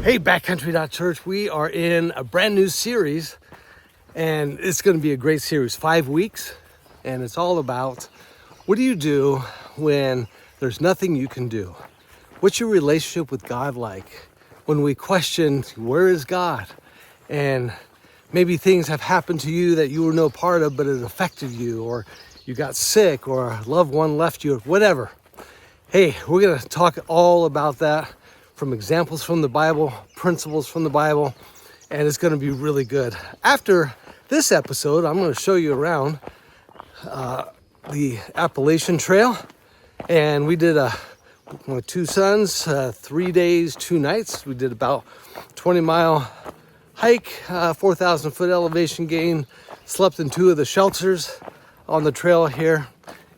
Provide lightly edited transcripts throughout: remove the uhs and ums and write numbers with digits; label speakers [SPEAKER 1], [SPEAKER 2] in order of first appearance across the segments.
[SPEAKER 1] Hey, backcountry.church, we are in a brand new series, and it's going to be a great series, 5 weeks, and it's all about what do you do when there's nothing you can do? What's your relationship with God like? When we question, where is God? And maybe things have happened to you that you were no part of, but it affected you, or you got sick, or a loved one left you, or whatever. Hey, we're going to talk all about that from examples from the Bible, principles from the Bible, and it's going to be really good. After this episode, I'm going to show you around the Appalachian Trail, and we did with two sons, 3 days, 2 nights. We did about 20-mile hike, 4,000 foot elevation gain, slept in 2 of the shelters on the trail here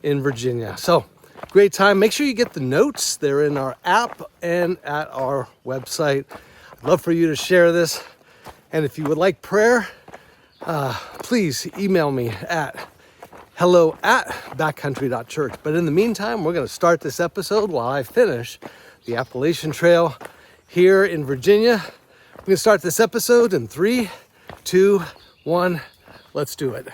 [SPEAKER 1] in Virginia. So great time. Make sure you get the notes. They're in our app and at our website. I'd love for you to share this. And if you would like prayer, please email me at hello@backcountry.church. But in the meantime, we're going to start this episode while I finish the Appalachian Trail here in Virginia. We're going to start this episode in 3, 2, 1. Let's do it.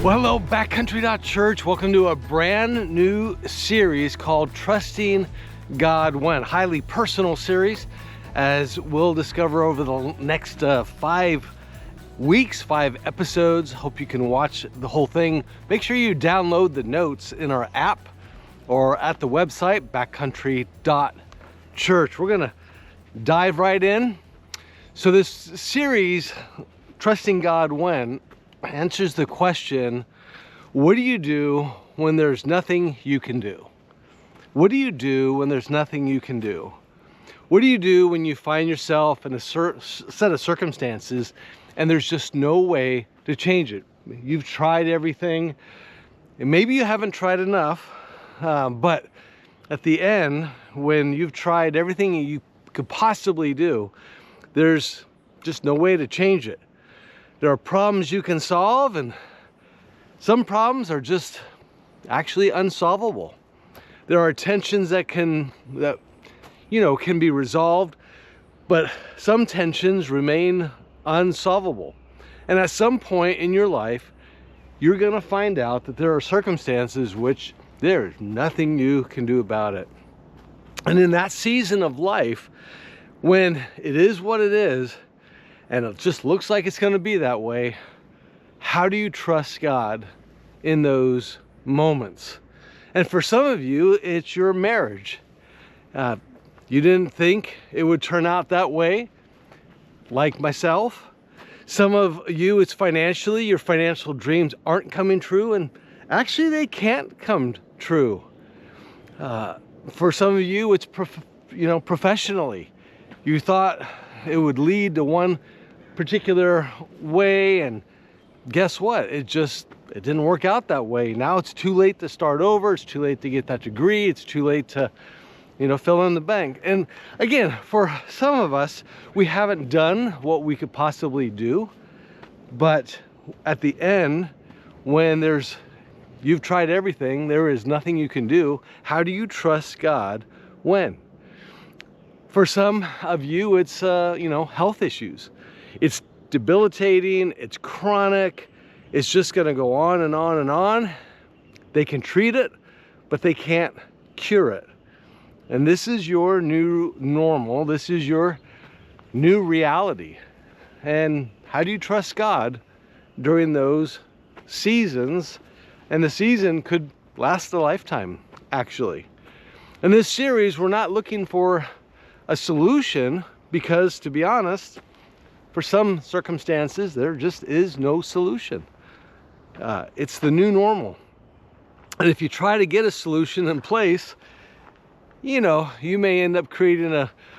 [SPEAKER 1] Well, hello, backcountry.church. Welcome to a brand new series called Trusting God When. Highly personal series, as we'll discover over the next 5 weeks, 5 episodes. Hope you can watch the whole thing. Make sure you download the notes in our app or at the website, backcountry.church. We're gonna dive right in. So this series, Trusting God When, answers the question, what do you do when there's nothing you can do? What do you do when there's nothing you can do? What do you do when you find yourself in a set of circumstances and there's just no way to change it? You've tried everything, and maybe you haven't tried enough, but at the end, when you've tried everything you could possibly do, there's just no way to change it. There are problems you can solve, and some problems are just actually unsolvable. There are tensions that can be resolved, but some tensions remain unsolvable. And at some point in your life, you're going to find out that there are circumstances which there is nothing you can do about it. And in that season of life, when it is what it is, and it just looks like it's going to be that way, how do you trust God in those moments? And for some of you, it's your marriage. You didn't think it would turn out that way, like myself. Some of you, it's financially, your financial dreams aren't coming true, and actually they can't come true. For some of you, it's professionally. You thought it would lead to one particular way, and guess what? It didn't work out that way. Now it's too late to start over. It's too late to get that degree. It's too late to, fill in the bank. And again, for some of us, we haven't done what we could possibly do. But at the end, when you've tried everything, there is nothing you can do. How do you trust God when? For some of you, it's, health issues. It's debilitating, it's chronic, it's just gonna go on and on and on. They can treat it, but they can't cure it. And this is your new normal, this is your new reality. And how do you trust God during those seasons? And the season could last a lifetime, actually. In this series, we're not looking for a solution, because to be honest, for some circumstances there just is no solution. It's the new normal, and if you try to get a solution in place, you may end up creating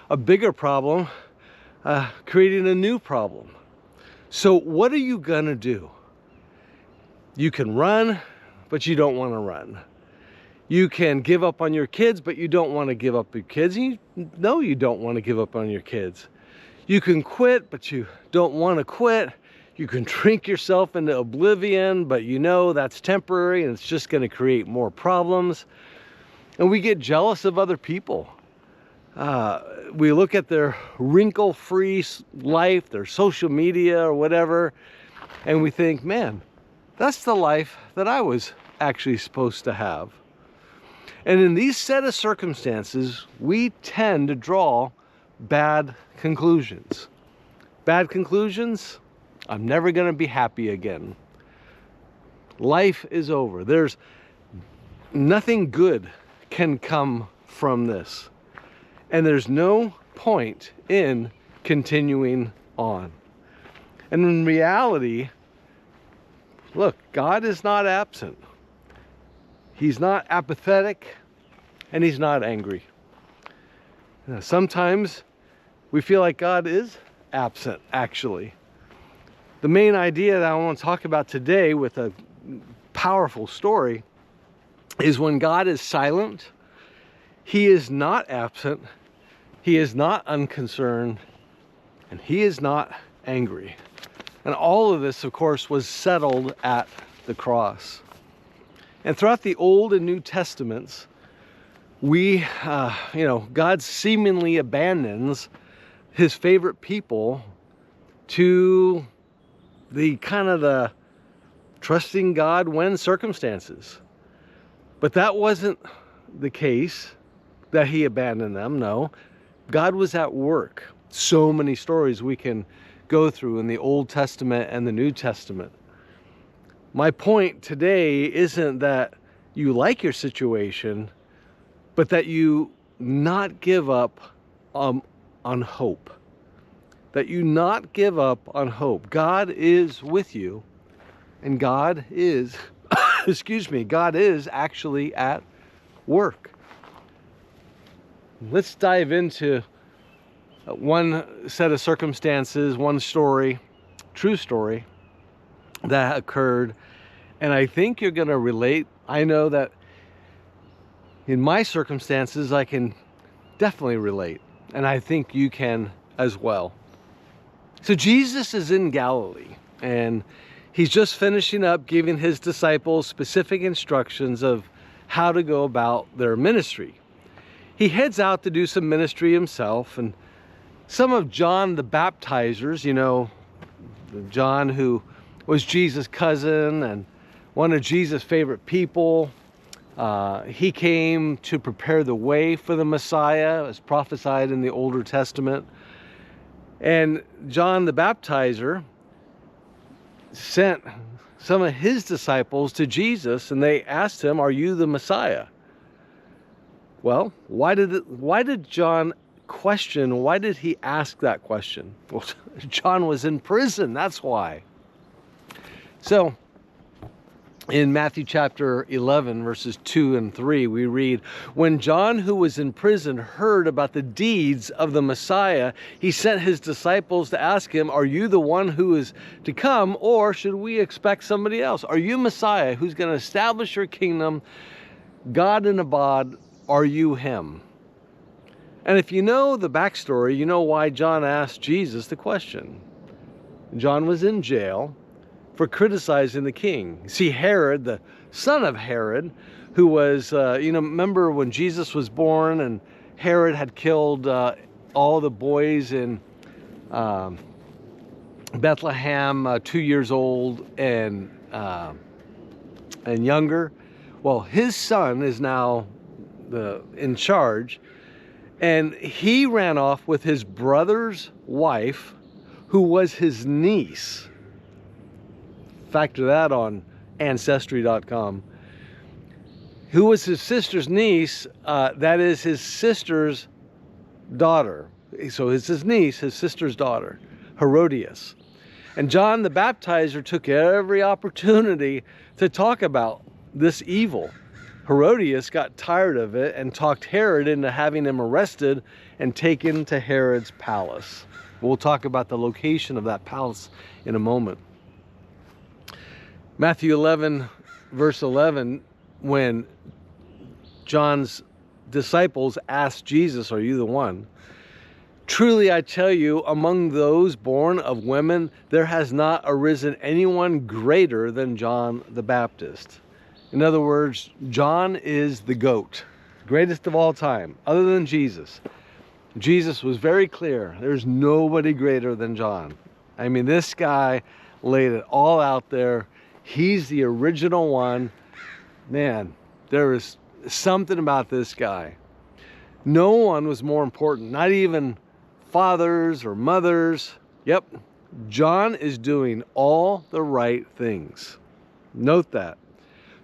[SPEAKER 1] a bigger problem, creating a new problem. So what are you gonna do? You can run, but you don't want to run. You can give up on your kids, but you don't want to give up your kids. You don't want to give up on your kids. You can quit, but you don't want to quit. You can drink yourself into oblivion, but you know that's temporary and it's just going to create more problems. And we get jealous of other people. We look at their wrinkle-free life, their social media or whatever, and we think, man, that's the life that I was actually supposed to have. And in these set of circumstances, we tend to draw bad conclusions. Bad conclusions? I'm never going to be happy again. Life is over. There's nothing good can come from this. And there's no point in continuing on. And in reality, look, God is not absent. He's not apathetic, and he's not angry. Now, sometimes we feel like God is absent, actually. The main idea that I want to talk about today with a powerful story is when God is silent, he is not absent, he is not unconcerned, and he is not angry. And all of this, of course, was settled at the cross. And throughout the Old and New Testaments, God seemingly abandons his favorite people to the trusting God when circumstances. But that wasn't the case, that he abandoned them. No, God was at work. So many stories we can go through in the Old Testament and the New Testament. My point today isn't that you like your situation, but that you not give up on hope. That you not give up on hope. God is with you, and God is, God is actually at work. Let's dive into one set of circumstances, one story, true story that occurred, and I think you're going to relate. I know that in my circumstances, I can definitely relate, and I think you can as well. So Jesus is in Galilee, and he's just finishing up giving his disciples specific instructions of how to go about their ministry. He heads out to do some ministry himself, and some of John the Baptizers, John who was Jesus' cousin and one of Jesus' favorite people, he came to prepare the way for the Messiah, as prophesied in the Older Testament. And John the Baptizer sent some of his disciples to Jesus, and they asked him, "Are you the Messiah?" Well, why did John question? Why did he ask that question? Well, John was in prison, that's why. So, in Matthew chapter 11, verses 2 and 3, we read, "When John, who was in prison, heard about the deeds of the Messiah, he sent his disciples to ask him, 'Are you the one who is to come, or should we expect somebody else? Are you Messiah who's going to establish your kingdom, God in a bod? Are you him?'" And if you know the backstory, you know why John asked Jesus the question. John was in jail for criticizing the king. See, Herod, the son of Herod, who was, remember when Jesus was born and Herod had killed all the boys in Bethlehem, 2 years old and younger. Well, his son is now in charge, and he ran off with his brother's wife, who was his niece. Factor that on ancestry.com. Who was his sister's niece? That is his sister's daughter. So it's his niece, his sister's daughter, Herodias. And John the Baptizer took every opportunity to talk about this evil. Herodias got tired of it and talked Herod into having him arrested and taken to Herod's palace. We'll talk about the location of that palace in a moment. Matthew 11, verse 11, when John's disciples asked Jesus, "Are you the one?" Truly I tell you, among those born of women, there has not arisen anyone greater than John the Baptist. In other words, John is the GOAT, greatest of all time, other than Jesus. Jesus was very clear. There's nobody greater than John. I mean, this guy laid it all out there. He's the original one. Man, there is something about this guy. No one was more important, not even fathers or mothers. Yep, John is doing all the right things. Note that.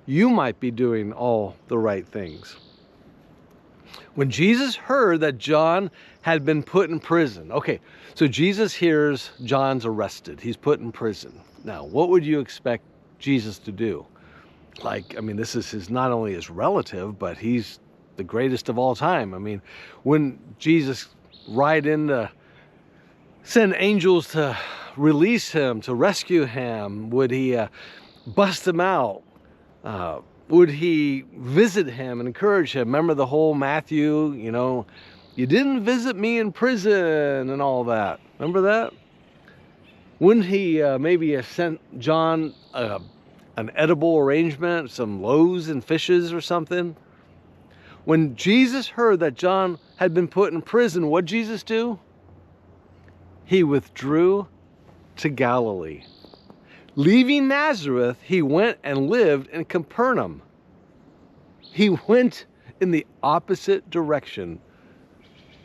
[SPEAKER 1] You might be doing all the right things. When Jesus heard that John had been put in prison. Okay, so Jesus hears John's arrested. He's put in prison. Now, what would you expect Jesus to do? Like, I mean, this is not only his relative, but he's the greatest of all time. I mean, when Jesus ride in to send angels to release him, to rescue him, would he bust him out? Would he visit him and encourage him? Remember the whole Matthew, you didn't visit me in prison and all that. Remember that? Wouldn't he maybe have sent John an edible arrangement, some loaves and fishes or something? When Jesus heard that John had been put in prison, what did Jesus do? He withdrew to Galilee. Leaving Nazareth, he went and lived in Capernaum. He went in the opposite direction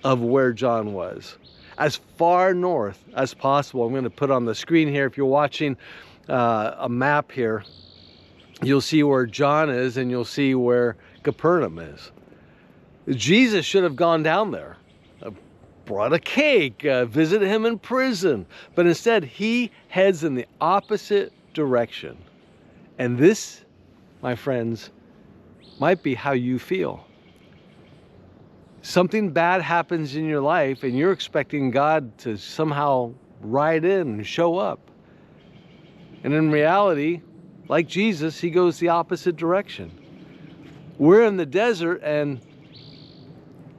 [SPEAKER 1] of where John was, as far north as possible. I'm going to put on the screen here, if you're watching a map here, you'll see where John is and you'll see where Capernaum is. Jesus should have gone down there, brought a cake, visited him in prison. But instead, he heads in the opposite direction. And this, my friends, might be how you feel. Something bad happens in your life and you're expecting God to somehow ride in and show up. And in reality, like Jesus, he goes the opposite direction. We're in the desert and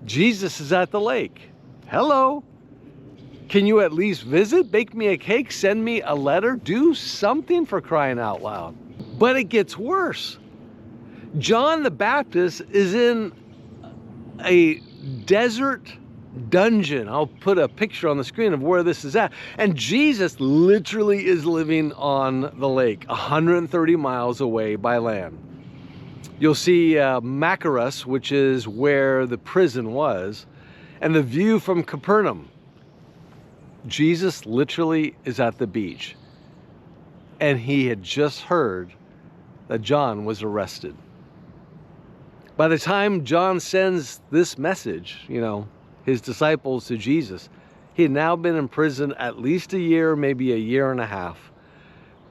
[SPEAKER 1] Jesus is at the lake. Hello. Can you at least visit? Bake me a cake? Send me a letter? Do something, for crying out loud. But it gets worse. John the Baptist is in a desert dungeon. I'll put a picture on the screen of where this is at. And Jesus literally is living on the lake, 130 miles away by land. You'll see Machaerus, which is where the prison was, and the view from Capernaum. Jesus literally is at the beach, and he had just heard that John was arrested. By the time John sends this message, his disciples to Jesus, he had now been in prison at least a year, maybe a year and a half.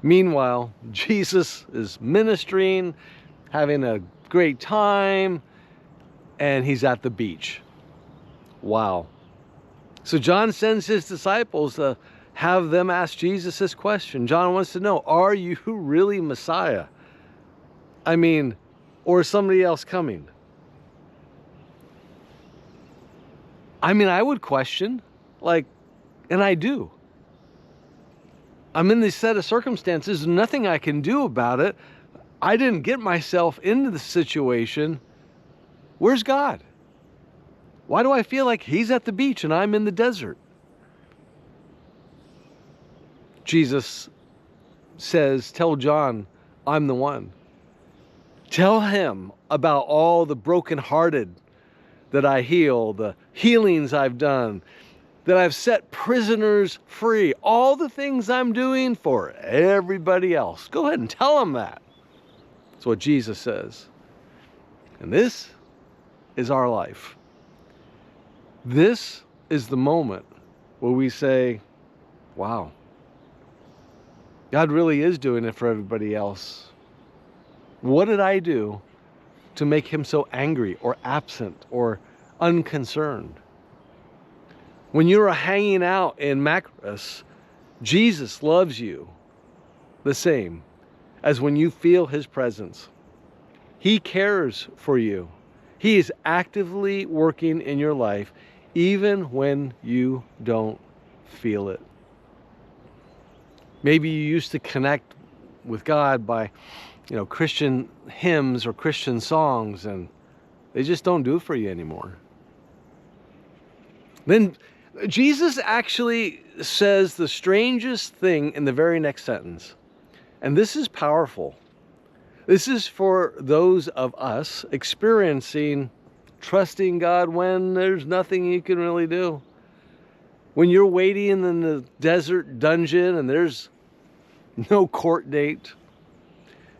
[SPEAKER 1] Meanwhile, Jesus is ministering, having a great time, and he's at the beach. Wow. So John sends his disciples to have them ask Jesus this question. John wants to know, are you really Messiah? Or is somebody else coming? I would question, and I do. I'm in this set of circumstances, there's nothing I can do about it. I didn't get myself into the situation. Where's God? Why do I feel like he's at the beach and I'm in the desert? Jesus says, tell John, I'm the one. Tell him about all the brokenhearted that I heal, the healings I've done, that I've set prisoners free, all the things I'm doing for everybody else. Go ahead and tell him that. That's what Jesus says. And this is our life. This is the moment where we say, wow, God really is doing it for everybody else. What did I do to make him so angry or absent or unconcerned? When you're hanging out in Machaerus, Jesus loves you the same as when you feel his presence. He cares for you. He is actively working in your life even when you don't feel it. Maybe you used to connect with God by, Christian hymns or Christian songs, and they just don't do it for you anymore. Then Jesus actually says the strangest thing in the very next sentence. And this is powerful. This is for those of us experiencing trusting God when there's nothing you can really do. When you're waiting in the desert dungeon and there's no court date.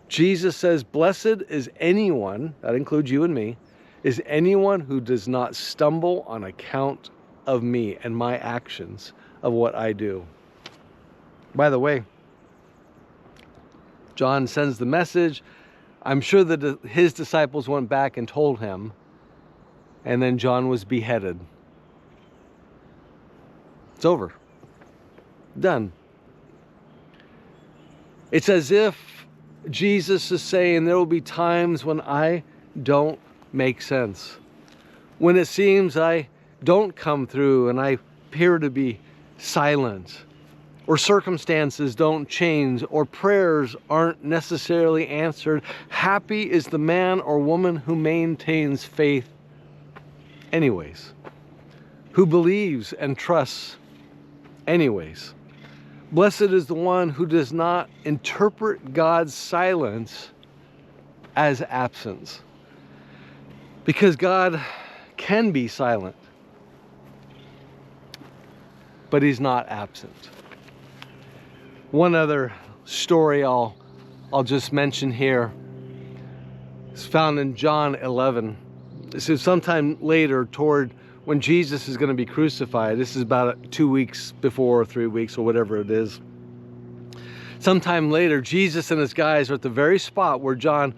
[SPEAKER 1] Jesus says, blessed is anyone, that includes you and me, is anyone who does not stumble on account of me and my actions of what I do. By the way, John sends the message. I'm sure that his disciples went back and told him, and then John was beheaded. It's over. Done. It's as if Jesus is saying there will be times when I don't make sense. When it seems I don't come through and I appear to be silent, or circumstances don't change, or prayers aren't necessarily answered. Happy is the man or woman who maintains faith anyways, who believes and trusts anyways. Blessed is the one who does not interpret God's silence as absence, because God can be silent, but he's not absent. One other story I'll just mention here is found in John 11. This is sometime later, toward when Jesus is going to be crucified. This is about 2 weeks before, or 3 weeks, or whatever it is. Sometime later, Jesus and his guys are at the very spot where John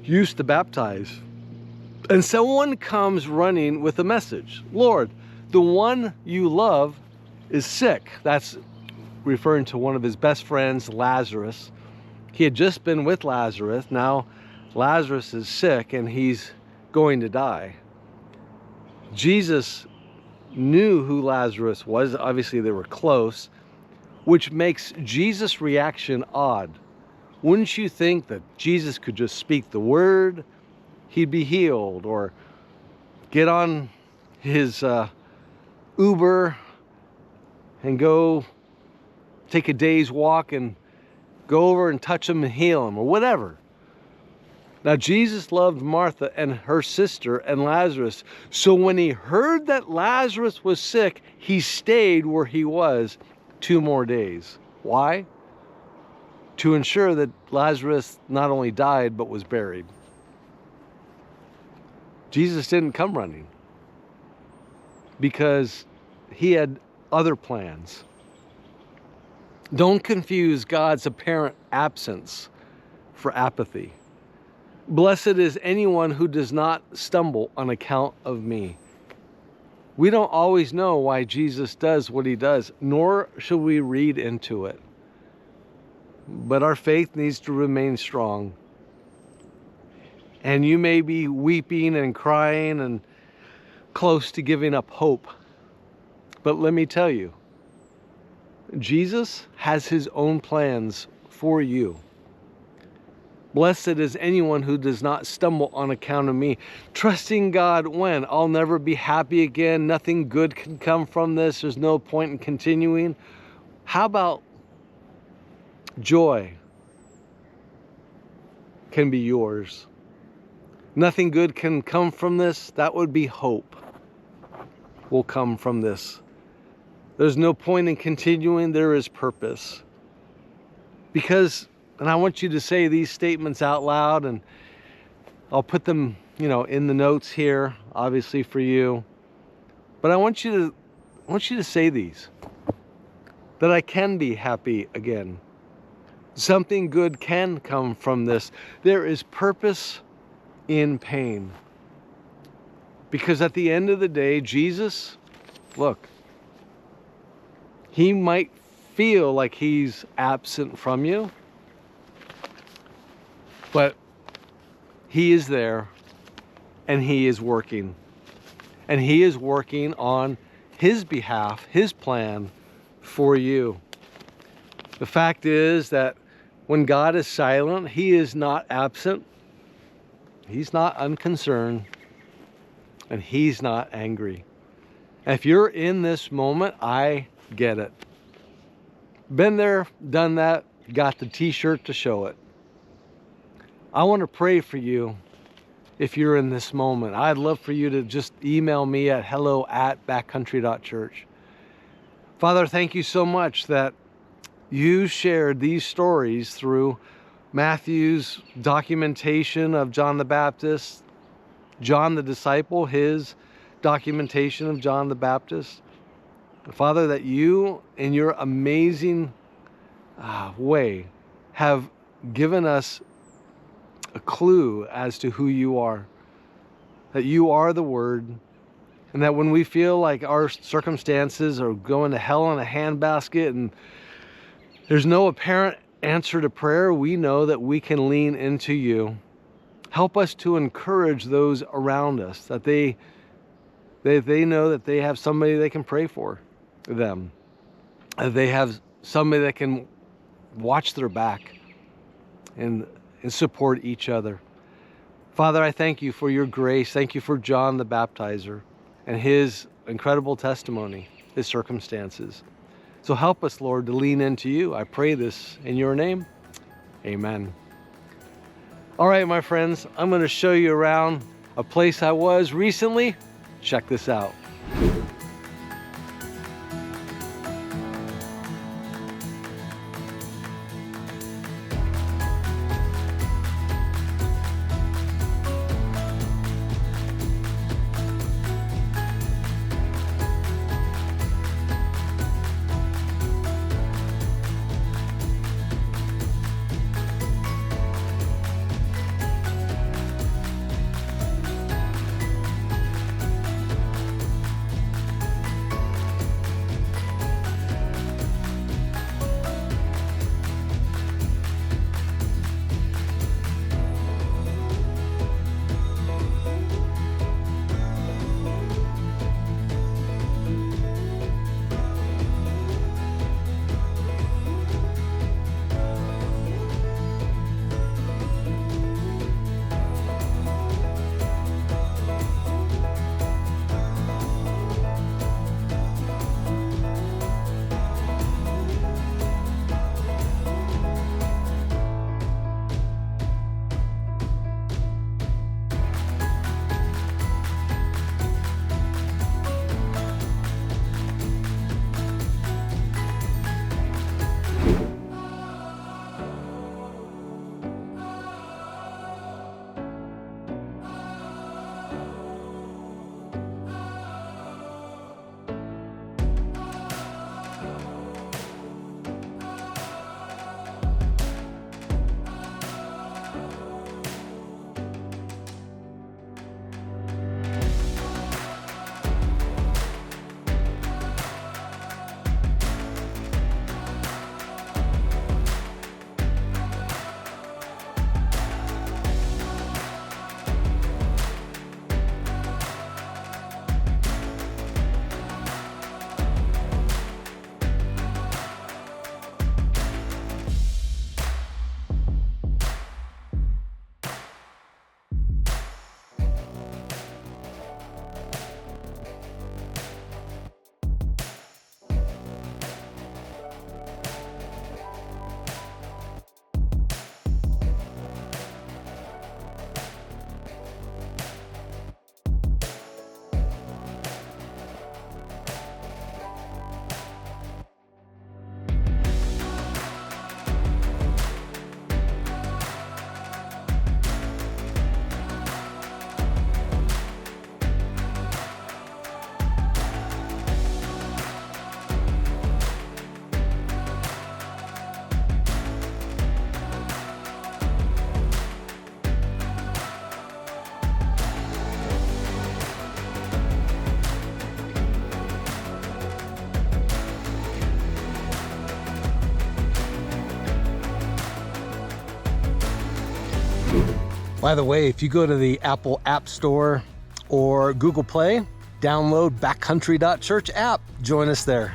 [SPEAKER 1] used to baptize. And someone comes running with a message. Lord, the one you love is sick. That's referring to one of his best friends, Lazarus. He had just been with Lazarus. Now Lazarus is sick and he's going to die. Jesus knew who Lazarus was. Obviously they were close, which makes Jesus' reaction odd. Wouldn't you think that Jesus could just speak the word, he'd be healed, or get on his Uber and go take a day's walk and go over and touch him and heal him, or whatever? Now, Jesus loved Martha and her sister and Lazarus. So when he heard that Lazarus was sick, he stayed where he was 2 more days. Why? To ensure that Lazarus not only died, but was buried. Jesus didn't come running because he had other plans. Don't confuse God's apparent absence for apathy. Blessed is anyone who does not stumble on account of me. We don't always know why Jesus does what he does, nor should we read into it. But our faith needs to remain strong. And you may be weeping and crying and close to giving up hope. But let me tell you, Jesus has his own plans for you. Blessed is anyone who does not stumble on account of me. Trusting God when? I'll never be happy again. Nothing good can come from this. There's no point in continuing. How about joy can be yours? Nothing good can come from this. That would be hope will come from this. There's no point in continuing. There is purpose. Because, and I want you to say these statements out loud, and I'll put them, in the notes here, obviously for you. But I want you to say these. That I can be happy again. Something good can come from this. There is purpose in pain. Because at the end of the day, Jesus, look, he might feel like he's absent from you, but he is there and he is working. and he is working on his behalf, his plan for you. The fact is that when God is silent, he is not absent, he's not unconcerned, and he's not angry. And if you're in this moment, I get it. Been there, done that, got the t-shirt to show it. I want to pray for you if you're in this moment. I'd love for you to just email me at hello@backcountry.church. Father, thank you so much that you shared these stories through Matthew's documentation of John the Baptist, John the disciple, his documentation of John the Baptist. Father, that you, in your amazing way, have given us a clue as to who you are. That you are the Word, and that when we feel like our circumstances are going to hell in a handbasket and there's no apparent answer to prayer, we know that we can lean into you. Help us to encourage those around us, that they know that they have somebody they can pray for them. That they have somebody that can watch their back and support each other. Father, I thank you for your grace. Thank you for John the Baptizer and his incredible testimony, his circumstances. So help us, Lord, to lean into you. I pray this in your name. Amen. All right, my friends, I'm going to show you around a place I was recently. Check this out. By the way, if you go to the Apple App Store or Google Play Download backcountry.church app. Join us there.